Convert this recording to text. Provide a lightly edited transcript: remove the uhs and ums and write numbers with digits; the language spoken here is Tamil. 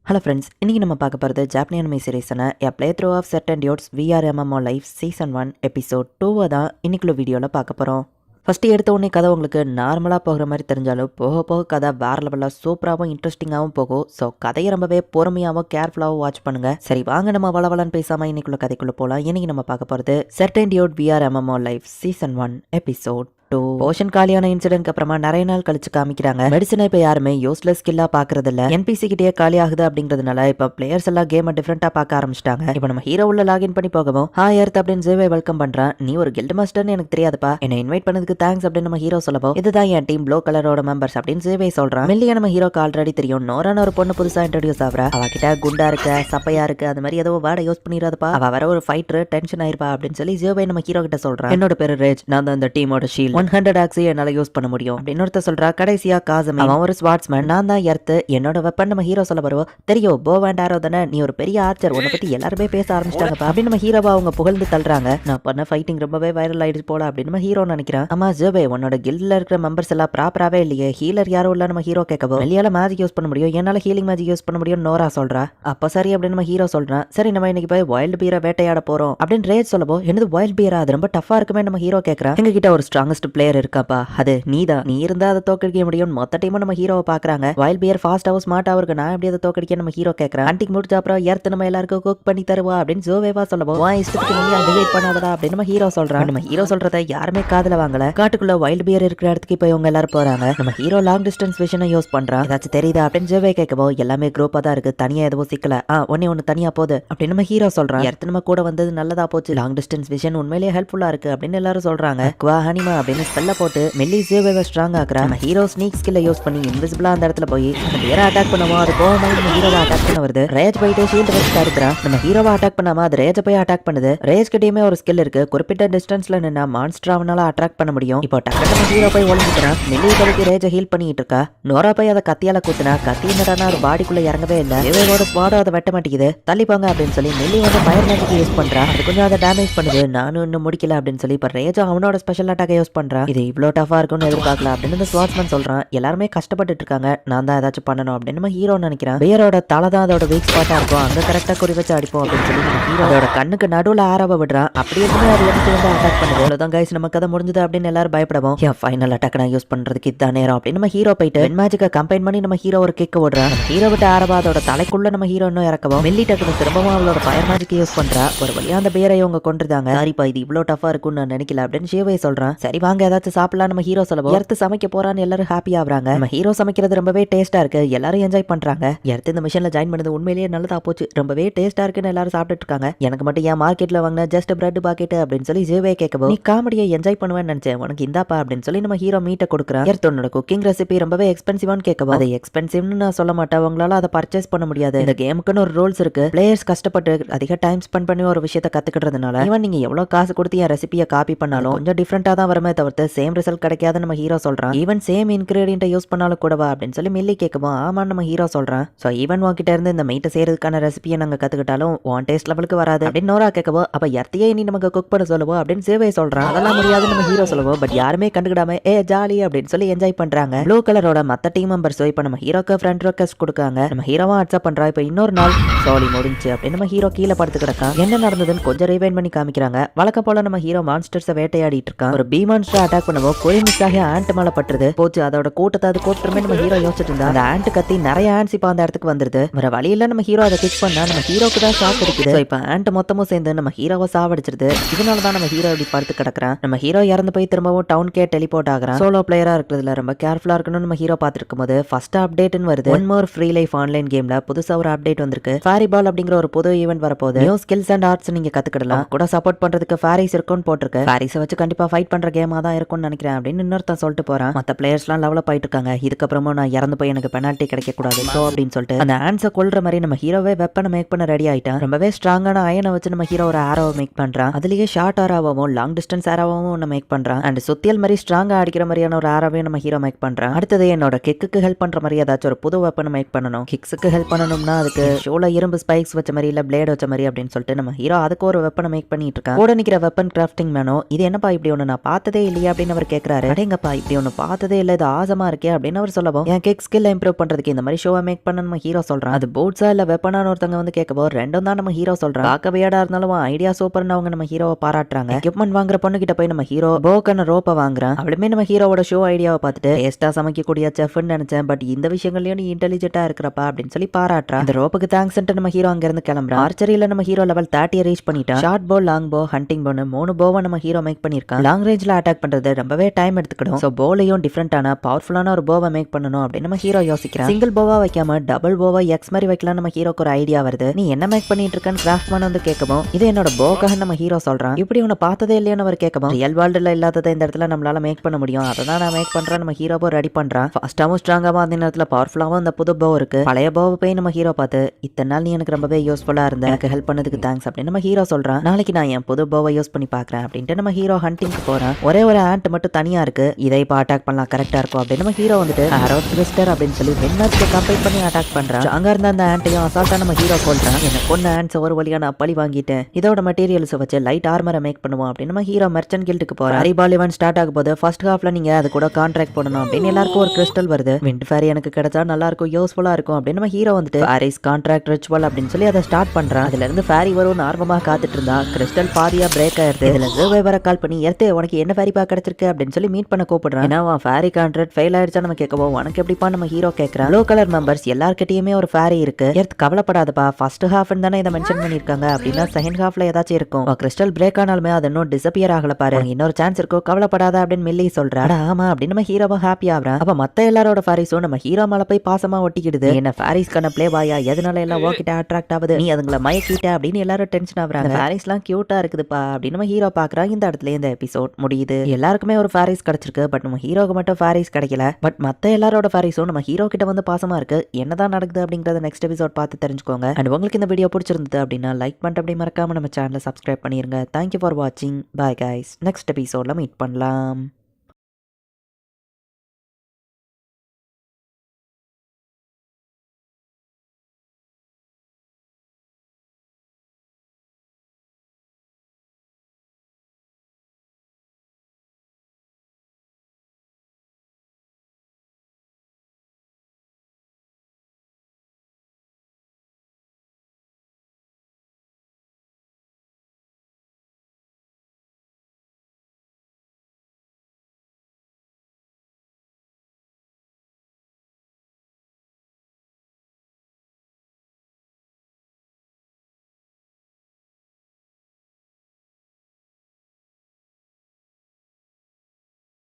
ஹலோ ஃப்ரெண்ட்ஸ், இன்றைக்கி நம்ம பார்க்க போகிறது ஜாப்பனீஸ் அனிமே சீரிஸான a play through of certain dudes VR MMO life season 1 episode 2 தான் இன்னைக்குள்ள வீடியோவில் பார்க்க போகிறோம். ஃபஸ்ட்டு எடுத்த உடனே கதை உங்களுக்கு நார்மலாக போகிற மாதிரி தெரிஞ்சாலும் போக போக கதை வேறு லெவலில் சூப்பராகவும் இன்ட்ரெஸ்டிங்காகவும் போகும். ஸோ கதையை ரொம்பவே பொறுமையாகவும் கேர்ஃபுல்லாகவும் வாட்ச் பண்ணுங்கள். சரி வாங்க நம்ம வளவலன்னு பேசாமல் இன்னைக்குள்ள கதைக்குள்ளே போகலாம். இன்றைக்கி நம்ம பார்க்க போகிறது certain dude VR MMO life season 1 episode 2. Potion காலியான இன்சிடென்ட்க்கு அப்புறமா நிறைய நாள் கழிச்சு காமிக்கிறாங்க. மெடிசனை இப்போ யாருமே யூஸ்லெஸ் ஸ்கில்லா பாக்குறது இல்ல. என்பிசி கிட்டே காலி ஆகுது அப்படிங்கிறதுனால இப்போ பிளேயர்ஸ் எல்லாம் கேமை டிஃப்ரெண்டா பார்க்க ஆரம்பிச்சிட்டாங்க. இப்போ நம்ம ஹீரோ உள்ள லாகின் பண்ணி போகவும் ஹாய் எர்த் அப்படின்னு ஜேவை வெல்கம் பண்றான். நீ ஒரு கில்ட் மாஸ்டர்னு எனக்கு தெரியாதுப்பா, என்ன இன்வைட் பண்ணதுக்கு தேங்க்ஸ் அப்படின்னு நம்ம ஹீரோ சொல்லவும் இதுதான் என் டீம் ப்ளூ கலரோட மெம்பர்ஸ் அப்படின்னு ஜேவை சொல்றான். மெல்லியா நம்ம ஹீரோக்கு ஆல்ரெடி தெரியும் நோரான ஒரு பொண்ணு புதுசா இன்ட்ரோடியூஸ் ஆகுறா. அவகிட்ட குண்டா இருக்க சப்பையா இருக்கு அது மாதிரி ஏதோ வேர்டை யூஸ் பண்ணிடாதப்பா, அவ வர ஒரு ஃபைட்டர் டென்ஷன் ஆயிருப்பா அப்படின்னு சொல்லி ஜேவை நம்ம ஹீரோ கிட்ட சொல்றான். என்னோட பேரு ரேஜ், நான் தான் இந்த டீமோட ஷீல்ட் 100 ஆக்ஸி என்னால யூஸ் பண்ண முடியும் அப்படின்னு ஒருத்தர் சொல்றா. கடைசியா காசமே அவன் ஒரு ஸ்வாட்ஸ்மேன், நான் தான் எர்த், என்னோட வெப்பன் நம்ம ஹீரோ சொல்ல வருவோம். தெரியும் போ அண்ட் ஆரோ தானே, நீ ஒரு பெரிய ஆர்ச்சர், உன்னை பத்தி எல்லாருமே பேச ஆரம்பிச்சிட்டாங்கப்பா அப்படின்னு நம்ம ஹீரோவா அவங்க புகழ்ந்து தள்ளுறாங்க. நான் பண்ண ஃபைட்டிங் ரொம்பவே வைரல் ஆயிடுச்சு போல அப்படின்னு நம்ம ஹீரோ நினைக்கிறான். ஆமா ஜோபே, உன்னோட கில்ட்ல இருக்கிற மெம்பர்ஸ் எல்லாம் ப்ராப்பராவே இல்லையே, ஹீலர் யாரும் இல்ல நம்ம ஹீரோ கேட்கவும் வெளியால மேஜிக் யூஸ் பண்ண முடியும், என்னால ஹீலிங் மேஜிக் யூஸ் பண்ண முடியும் நோரா சொல்றா. அப்ப சரி அப்படின்னு நம்ம ஹீரோ சொல்றான். சரி நம்ம இன்னைக்கு போய் வைல்ட் பீரை வேட்டையாட போறோம் அப்படின்னு ரேஜ் சொல்லவோ என்னது வைல்ட் பீரா, அது ரொம்ப டஃபா இருக்குமே நம்ம ஹீரோ கேட்கறான். எங்க கிட்ட ஒரு ஸ்ட்ராங்கஸ்ட் பிளேயர் இருக்காப்பா, அது நீதான், நீ இருந்தா அதை தோக்கடிக்க முடியும். மொத்த டீமும் நம்ம ஹீரோவை பாக்குறாங்க. வைல்ட் பியர் ஃபாஸ்டாவும் ஸ்மார்ட்டாவும் இருக்கு, நான் எப்படி அதை தோக்கடிக்க நம்ம ஹீரோ கேட்கறான். அன்றைக்கு முடிச்ச அப்புறம் எர்த் நம்ம எல்லாருக்கும் குக் பண்ணி தருவா அப்படின்னு ஜோவேவா சொல்லவும் வா இஷ்டத்துக்கு நீங்க டிசைட் பண்ணாதடா அப்படின்னு நம்ம ஹீரோ சொல்றான். நம்ம ஹீரோ சொல்றதை யாருமே காதுல வாங்கல. காட்டுக்குள்ள வைல்ட் பியர் இருக்கிற இடத்துக்கு போய் இவங்க எல்லாரும் போறாங்க. நம்ம ஹீரோ லாங் டிஸ்டன்ஸ் விஷனை யூஸ் பண்றான். ஏதாச்சும் தெரியுதா அப்படின்னு ஜோவே கேட்கவும் எல்லாமே குரூப்பா தான் இருக்கு, தனியா எதுவும் சிக்கல, ஒன்னு தனியா போகுது அப்படின்னு நம்ம ஹீரோ சொல்றான். எர்த் நம்ம கூட வந்தது நல்லதா போச்சு, லாங் டிஸ்டன்ஸ் விஷன் உண்மையிலேயே ஹெல்ப்ஃபுல்லா இருக்கு அப்படின்னு எல்லாரும் சொல்றாங்க. குவா ஹனிமா அப்படின்னு ஸ்பெல்ல போட்டு மெல்லி ஜோவேவை ஸ்ட்ராங் ஆக்குறா. நம்ம ஹீரோ ஸ்னீக் ஸ்கில்லை யூஸ் பண்ணி இன்விசிபிளா அந்த இடத்துல போய் அந்த பேரை அட்டாக் பண்ணுவோம். அது போகாம நம்ம ஹீரோவை அட்டாக் பண்ண வருது. ரேஜ் போயிட்டு ஷீல்ட் வச்சு தடுக்கிறான். நம்ம ஹீரோவை அட்டாக் பண்ணாம அது ரேஜை போய் அட்டாக் பண்ணுது. ரேஜ் கிட்டயுமே ஒரு ஸ்கில் இருக்கு, குறிப்பிட்ட டிஸ்டன்ஸ்ல நின்னா மான்ஸ்டர் அவனால அட்ராக்ட் பண்ண முடியும். இப்போ டக்கு நம்ம ஹீரோ போய் ஒளிஞ்சுக்கிறான். மெல்லி கடைக்கு ரேஜை ஹீல் பண்ணிட்டு இருக்கா. நோரா போய் அதை கத்தியால குத்துனா கத்தி என்னடானா ஒரு பாடிக்குள்ள இறங்கவே இல்லை. இவரோட ஸ்வாடோ அதை வெட்ட மாட்டேங்குது. தள்ளிப்பாங்க அப்படின்னு சொல்லி மெல்லி வந்து ஃபயர் மேஜிக் யூஸ் பண்றா. அது கொஞ்சம் அதை டேமேஜ் பண்ணுது. நானும் இன்னும் முடிக்கல அப்படின்னு சொல்லி இப்போ ரேஜ் அவனோட ஸ்பெஷல் அட்டாக் யூஸ் பண்றான். இது இவ்வளோ டஃபா இருக்கும்னு எதிர்பார்க்கல அப்படின்னு இந்த ஸ்வாட்ஸ்மேன் சொல்றான். எல்லாருமே கஷ்டப்பட்டு இருக்காங்க, நான் தான் ஏதாச்சும் பண்ணணும் அப்படின்னு நம்ம ஹீரோ நினைக்கிறேன். பியரோட தலை தான் அதோட வீக் ஸ்பாட்டா இருக்கும், அங்க கரெக்டா குறி வச்சு அடிப்போம் அப்படின்னு சொல்லி நம்ம ஹீரோ அதோட கண்ணுக்கு நடுவுல ஆரவ விடுறான். அப்படி இருக்குமே அது எடுத்து வந்து அட்டாக் பண்ணுது. அவ்வளவுதான் கைஸ், நம்ம கதை முடிஞ்சது அப்படின்னு எல்லாரும் பயப்படவும் ஃபைனல் அட்டாக் நான் யூஸ் பண்றதுக்கு இதுதான் நேரம் அப்படின்னு நம்ம ஹீரோ போயிட்டு பென் மேஜிக்கை கம்பைன் பண்ணி நம்ம ஹீரோ ஒரு கிக் விடுறான். ஹீரோ விட்டு ஆரவா அதோட தலைக்குள்ள நம்ம ஹீரோ இன்னும் இறக்கவும் மெல்லி டக்குனு திரும்பவும் அவளோட ஃபயர் மேஜிக் யூஸ் பண்றா. ஒரு வழியா அந்த பியரை இவங்க கொண்டுதாங்க. சாரிப்பா இது இவ்வளவு டஃபா இருக்கும்னு நான் நினைக்கல அப்படின்னு ஷேவை சொல்றான். சரி வாங்க ஏதாச்சும் சாப்பிடலாம் நம்ம ஹீரோ சொல்லவும் எடுத்து சமைக்க போறான்னு எல்லாரும் ஹாப்பி ஆகுறாங்க. நம்ம ஹீரோ சமைக்கிறது ரொம்பவே டேஸ்டா இருக்கு, எல்லாரும் என்ஜாய் பண்றாங்க. எடுத்து இந்த மிஷன்ல ஜாயின் பண்ணது உண்மையிலேயே நல்லதா போச்சு, ரொம்பவே டேஸ்டா இருக்குன்னு எல்லாரும் சாப்பிட்டு இருக்காங்க. எனக்கு மட்டும் ஏன் மார்க்கெட்ல வாங்கின ஜஸ்ட் பிரெட் பாக்கெட் அப்படின்னு சொல்லி ஜேவே கேட்கவும் நீ காமெடியை என்ஜாய் பண்ணுவேன்னு நினைச்சேன், உனக்கு இந்தாப்பா அப்படின்னு சொல்லி நம்ம ஹீரோ மீட்டை கொடுக்குறான். உன்னோட குக்கிங் ரெசிபி ரொம்பவே எக்ஸ்பென்சிவான்னு கேட்கவும் அதை எக்ஸ்பென்சிவ்னு நான் சொல்ல மாட்டேன், உங்களால அதை பர்ச்சேஸ் பண்ண முடியாது. இந்த கேமுக்குன்னு ஒரு ரூல்ஸ் இருக்கு, பிளேயர்ஸ் கஷ்டப்பட்டு அதிக டைம் ஸ்பெண்ட் பண்ணி ஒரு விஷயத்தை கத்துக்கிறதுனால ஈவன் நீங்க எவ்வளவு காசு கொடுத்து என் ரெசிபியை காப்பி பண்ணாலும் கொஞ்சம் டிஃப்ரெண்டா தான் வருமே தவிர்த்து சேம் ரிசல்ட் கிடைக்காது நம்ம ஹீரோ சொல்றான். ஈவன் சேம் இன்கிரீடியன்ட்டை யூஸ் பண்ணாலும் கூடவா அப்படின்னு சொல்லி மில்லி கேட்கவும் ஆமா நம்ம ஹீரோ சொல்றான். ஸோ ஈவன் உன்கிட்ட இருந்து இந்த மீட்டை செய்யறதுக்கான ரெசிபியை நாங்கள் கத்துக்கிட்டாலும் ஒன் டேஸ்ட் லெவலுக்கு வராது அப்படின்னு நோரா கேட்கவும் அப்ப எர்த்தையே இனி நமக்கு குக் பண்ண சொல்லுவோம் அப்படின்னு சேவை சொல்றான். அதெல்லாம் முடியாது நம்ம ஹீரோ சொல்லுவோம். பட் யாருமே கண்டுக்கிடாம ஜாலி அப்படின்னு சொல்லி என்ஜாய் பண்றாங்க. ப்ளூ கலரோட மத்த டீம் மெம்பர்ஸ் இப்ப நம்ம ஹீரோக்கு ஃப்ரெண்ட் ரெக்வெஸ்ட் கொடுக்காங்க. நம்ம ஹீரோவா அக்செப்ட் பண்றா. இப்ப இன்னொரு நாள் சாலி முடிஞ்சு அப்படின்னு நம்ம ஹீரோ கீழே படுத்து கிடக்கான். என்ன நடந்ததுன்னு கொஞ்சம் ரிவைண்ட் பண்ணி காமிக்கிறாங்க. வழக்கம் போல நம்ம ஹீரோ மான்ஸ்டர்ஸை வேட்டையாடிட்டு இருக்கான். ஒரு பி மான்ஸ்டர் அட்டாக் பண்ணவும் கொரி மிஸ் ஆகி ஆண்ட் மேல பட்டுருது. போச்சு அதோட கூட்டத்தை அது கூட்டுமே நம்ம ஹீரோ யோசிச்சுட்டு இருந்தா அந்த ஆண்ட் கத்தி நிறைய ஆண்ட்ஸ் இப்ப அந்த இடத்துக்கு வந்துருது. வேற வழியில நம்ம ஹீரோ அதை கிக் பண்ணா நம்ம ஹீரோக்கு தான் ஷாக் இருக்குது. இப்ப ஆண்ட் மொத்தமும் சேர்ந்து நம்ம ஹீரோவை சாவடிச்சிருது. இதனாலதான் நம்ம ஹீரோ இப்படி படுத்து கிடக்குறான். நம்ம ஹீரோ இறந்து போய் திரும்பவும் டவுன்கே டெலிபோர்ட் ஆகுறான். சோலோ பிளேயரா இருக்கிறதுல ரொம்ப கேர்ஃபுல்லா இருக்கணும்னு நம்ம ஹீரோ பார்த்துருக்கும் போது ஃபர்ஸ்ட் அப்டேட்னு வருது. One more free life online கேம்ல புதுசா ஒரு அப்டேட் வந்திருக்கு. ஃபேரி பால் அப்படிங்கிற ஒரு புது ஈவென்ட் வரப்போகுது. நியூ ஸ்கில்ஸ் அண்ட் ஆர்ட்ஸ் நீங்க கத்துக்கிடலாம். கூட சப்போர்ட் பண்றதுக்கு ஃபேரிஸ் இருக்கும்னு போட்டிருக்கு. ஃபேரிஸை வச்சு கண்டிப்பா ஃபைட் பண்ற கேமா தான் இருக்கும்னு நினைக்கிறேன் அப்படின்னு இன்னொருத்தன் சொல்லிட்டு போறான். மத்த பிளேயர்ஸ்லாம் லெவலப் ஆயிட்டு இருக்காங்க. இதுக்கப்புறமும் நான் இறந்து போய் எனக்கு பெனால்ட்டி கிடைக்க கூடாது சோ அப்படின்னு சொல்லிட்டு அந்த ஆன்ஸை கொல்ற மாதிரி நம்ம ஹீரோவே வெப்பனை மேக் பண்ண ரெடி ஆயிட்டான். ரொம்பவே ஸ்ட்ராங்கான அயனை வச்சு நம்ம ஹீரோ ஒரு ஆரோவை மேக் பண்றான். அதுலயே ஷார்ட் ஆராவும் லாங் டிஸ்டன்ஸ் ஆராவும் ஒன்று மேக் பண்றான். அண்ட் சுத்தியல் மாதிரி ஸ்ட்ராங்கா அடிக்கிற மாதிரியான ஒரு ஆராவையும் நம்ம ஹீரோ மேக் பண்றான். அடுத்தது என்னோட கிக்கு ஹெல்ப் பண்ற மாதிரி ஏதாச்சும் ஒரு புது வெப்பனை மேக் பண்ணணும். கிக்ஸுக்கு ஹெல்ப் பண்ணணும்னா அதுக்கு ஷோல இரும்பு ஸ்பைக்ஸ் வச்ச மாதிரி இல்ல பிளேட் வச்ச மாதிரி அப்படின்னு சொல்லிட்டு நம்ம ஹீரோ அதுக்கு ஒரு வெப்பனை மேக் பண்ணிட்டு இருக்கான். கூட நிக்கிற வெப்பன் கிராஃப்டிங் மேனோ இது என்னப்பா இப்படி ஒன்று நான் பார்த்ததே இல்லையா அப்படின்னு அவர் கேட்கறாரு. அடேங்கப்பா இப்படி ஒன்று பார்த்ததே இல்லை, இது ஆசமா இருக்கே அப்படின்னு அவர் சொல்லவும், என் கிக் ஸ்கில் இம்ப்ரூவ் பண்றதுக்கு இந்த மாதிரி ஷோவை மேக் பண்ண நம்ம ஹீரோ சொல்றான். அது போட்ஸா இல்ல வெப்பனான ஒருத்தங்க வந்து கேட்கப்போ ரெண்டும் தான் நம்ம ஹீரோ சொல்றான். பார்க்க வியடா இருந்தாலும் ஐடியா சூப்பர்னு அவங்க நம்ம ஹீரோவை பாராட்டுறாங்க. எக்யூப்மெண்ட் வாங்குற பொண்ணு கிட்ட போய் நம்ம ஹீரோ போக்கான ரோப்பை வாங்குறான். அவளுமே நம்ம ஹீரோவோட ஷோ ஐடியாவை பார்த்துட்டு டேஸ்டா சமைக்கக்கூடிய செஃப்னு நினைச்சேன், பட் இந்த விஷயங்கள்லயும் நீ இன்டெலிஜென்ட்டா இருக்கிறப்பா அப்படின்னு சொல்லி பாராட்டுறா. இந்த ரோப்புக்கு தேங்க்ஸ் நம்ம ஹீரோ அங்க இருந்து கிளம்புறான். ஆர்ச்சரியில நம்ம ஹீரோ லெவல் 30 ரீச் பண்ணிட்டான். ஷார்ட் போ, லாங் போ, ஹண்டிங் போன்னு 3 போவை நம்ம ஹீரோ மேக் பண்ணிருக்கான். லாங் ரேஞ்ச்ல அட்டாக் பண்றது ரொம்பவே டைம் எடுத்துக்கிடும். சோ போலையும் டிஃபரெண்டான பவர்ஃபுல்லான ஒரு போவை மேக் பண்ணணும் அப்படின்னு நம்ம ஹீரோ யோசிக்கிறான். சிங்கிள் போவா வைக்காம டபுள் போவா எக்ஸ் மாதிரி வைக்கலாம் நம்ம ஹீரோக்கு ஒரு ஐடியா வருது. நீ என்ன மேக் பண்ணிட்டு இருக்கன்னு கிராஃப்ட்மேன் வந்து கேட்கவும், இது என்னோட போக்காக நம்ம ஹீரோ சொல்றான். இப்படி உன்னை பார்த்ததே இல்லையான்னு அவர் கேட்கவும், ரியல் வேர்ல்டுல இல்லாததை இந்த இடத்துல நம்மளால மேக் பண்ண முடியும், அதை தான் நான் மேக் பண்றேன் நம்ம ஹீரோவை ரெடி பண்றான். ஃபாஸ்டாவும் ஸ்ட்ராங்காவும் அந்த நேரத்துல பவர்ஃபுல்லாவும் அந்த புது போ இருக்கு. பழைய போவை போய் நம்ம ஹீரோ பார்த்து, இத்தனை நாள் நீ எனக்கு ரொம்பவே யூஸ்ஃபுல்லா இருந்த, எனக்கு ஹெல்ப் பண்ணதுக்கு தேங்க்ஸ் அப்படின்னு நம்ம ஹீரோ சொல்றான். நாளைக்கு நான் என் புது போவை யூஸ் பண்ணி பாக்குறேன் அப்படின்ட்டு நம்ம ஹீரோ ஹண்டிங்க்கு போறான். ஒரே ஒரு ஆண்ட் மட்டும் தனியா இருக்கு, இதை இப்ப அட்டாக் பண்ணலாம் கரெக்டா இருக்கும் அப்படின்னு நம்ம ஹீரோ வந்துட்டு ஆரோ ட்விஸ்டர் அப்படின்னு சொல்லி வெண்ணாச்சுக்கு கம்பைன் பண்ணி அட்டாக் பண்றான். அங்க இருந்த அந்த ஆண்டையும் அசால்ட்டா நம்ம ஹீரோ கொல்றான். என்ன கொன்ன ஆண்ட்ஸ் ஒரு வழியா நான் பழி வாங்கிட்டேன், இதோட மெட்டீரியல்ஸ் வச்சு லைட் ஆர்மரை மேக் பண்ணுவோம் அப்படின்னு நம்ம ஹீரோ மெர்ச்சன்ட் கில்டுக்கு போறான். ஹரிபால் இவன் ஸ்டார்ட் ஆகும் போது ஃபர்ஸ்ட் ஹாஃப்ல நீங்க அது கூட கான்ட்ராக்ட் பண்ணணும் அப்படின்னு எல்லாருக்கும் ஒரு கிறிஸ்டல் வருது. விண்ட் ஃபேரி எனக்கு கிடைச்சா நல்லா இருக்கும், யூஸ்ஃபுல்லா இருக்கும் அப்படின்னு நம்ம ஹீரோ வந்துட்டு ஃபேரிஸ் கான்ட்ராக்ட் ரிச்சுவல் அப்படின்னு சொல்லி அதை ஸ்டார்ட் பண்றான். அதுல இருந்து ஃபேரி வரும் ஆர்வமா காத்துட்டு இருந்தா கிறிஸ்டல் பாதியா பிரேக் ஆயிருது. இதுல சர்வைவரை கால் பண்ணி எடுத்து உனக்கு என்ன ஃபேரிப்பா கிடைச்சிருக்கு அப்படின்னு சொல்லி மீட் பண்ண கூப்பிடுறான். ஏன்னா ஃபேரி கான்ட்ராக்ட் ஃபெயில் ஆயிடுச்சா நம்ம கேட்கவும், உனக்கு எப்படிப்பா நம்ம ஹீரோ கேட்கறான். ப்ளூ கலர் மெம்பர்ஸ் எல்லார்கிட்டயுமே ஒரு ஃபேரி இருக்கு, எர்த் கவலைப்படாதப்பா, ஃபர்ஸ்ட் ஹாஃப் தானே இதை மென்ஷன் பண்ணிருக்காங்க அப்படின்னா செகண்ட் ஹாஃப்ல ஏதாச்சும் இருக்கும். கிறிஸ்டல் பிரேக் ஆனாலுமே அது இன்னும் டிசப்பியர் ஆகல பாரு, இன்னொரு சான்ஸ் இருக்கும், கவலைப்படாத அப்படின்னு மில்லி சொல்றா. ஆமா அப்படின்னு நம்ம ஹீரோவும் ஹாப்பி ஆகுறான். அப்ப மத்த எல்லாரோட ஃபேரிஸும் நம்ம ஹீரோ மேல போய் பாசமா ஒட்டிக்கிடுது. என்ன ஃபேரிஸ்க்கான பிளே பாயா, எதனால எல்லாம் ஓகிட்ட அட்ராக்ட் ஆகுது, நீ அதுங்களை மயக்கிட்ட அப்படின்னு எல்லாரும் டென்ஷன் ஆகுறாங்க. ஃபேரிஸ்லாம் கியூட்டா இருக்குதுப்பா அப்படின்னு நம்ம ஹீரோ பாக்குறான். இந்த இடத்துல இந்த எபிசோட் முடியுது. எல்லாருக்குமே ஒரு ஃபேரிஸ் கிடைச்சிருக்கு, பட் நம்ம ஹீரோக்கு மட்டும் ஃபேரிஸ் கிடைக்கல. பட் மத்த எல்லாரோட ஃபேரிஸும் நம்ம ஹீரோ கிட்ட வந்து பாசமா இருக்கு. என்னதான் நடக்குது அப்படிங்கறத நெக்ஸ்ட் எபிசோட் பார்த்து தெரிஞ்சுக்கோங்க. அண்ட் உங்களுக்கு இந்த வீடியோ பிடிச்சிருந்தது அப்படின்னா லைக் பண்ணிட்டு அப்படி மறக்காம நம்ம சேனலை சப்ஸ்கிரைப் பண்ணிருங்க. தேங்க்யூ ஃபார் வாட்சிங். பாய் கைஸ், நெக்ஸ்ட் எபிசோட்ல மீட் பண்ணலாம்.